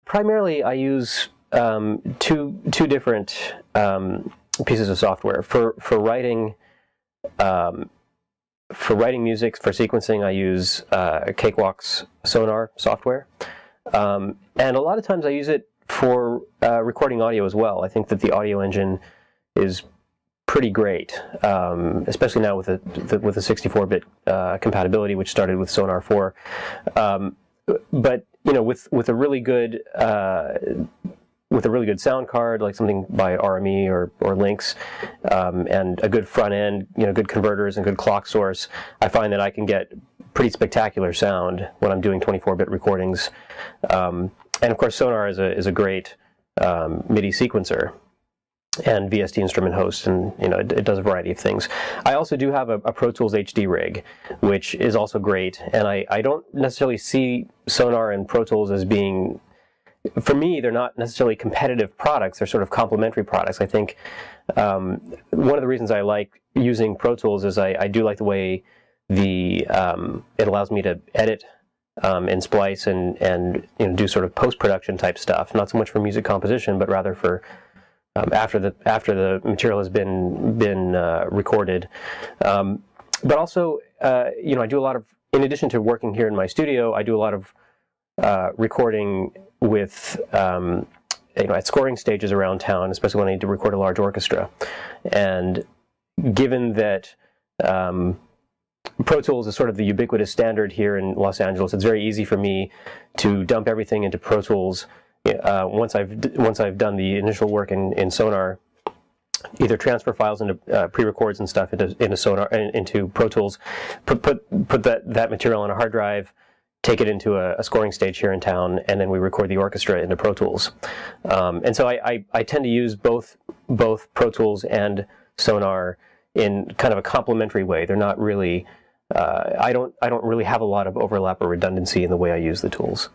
primarily I use two different pieces of software for writing. For writing music, for sequencing, I use Cakewalk's Sonar software, and a lot of times I use it for recording audio as well. I think that the audio engine is pretty great, especially now with the 64-bit compatibility, which started with Sonar 4. But with a really good sound card, like something by RME or Lynx, and a good front end, good converters and good clock source, I find that I can get pretty spectacular sound when I'm doing 24-bit recordings. And of course, Sonar is a great MIDI sequencer and VST instrument host, and it does a variety of things. I also do have a Pro Tools HD rig, which is also great, and I don't necessarily see Sonar and Pro Tools as being, for me, they're not necessarily competitive products. They're sort of complementary products. I think one of the reasons I like using Pro Tools is I do like the way it allows me to edit and splice and do sort of post-production type stuff. Not so much for music composition, but rather for after the material has been recorded. But also, I do a lot of, in addition to working here in my studio, I do a lot of recording with at scoring stages around town, especially when I need to record a large orchestra. And given that Pro Tools is sort of the ubiquitous standard here in Los Angeles, it's very easy for me to dump everything into Pro Tools once I've done the initial work in Sonar. Either transfer files into pre-records and stuff into Sonar, into Pro Tools, put that material on a hard drive, take it into a scoring stage here in town, and then we record the orchestra into Pro Tools. And so I tend to use both Pro Tools and Sonar in kind of a complementary way. They're not really I don't really have a lot of overlap or redundancy in the way I use the tools.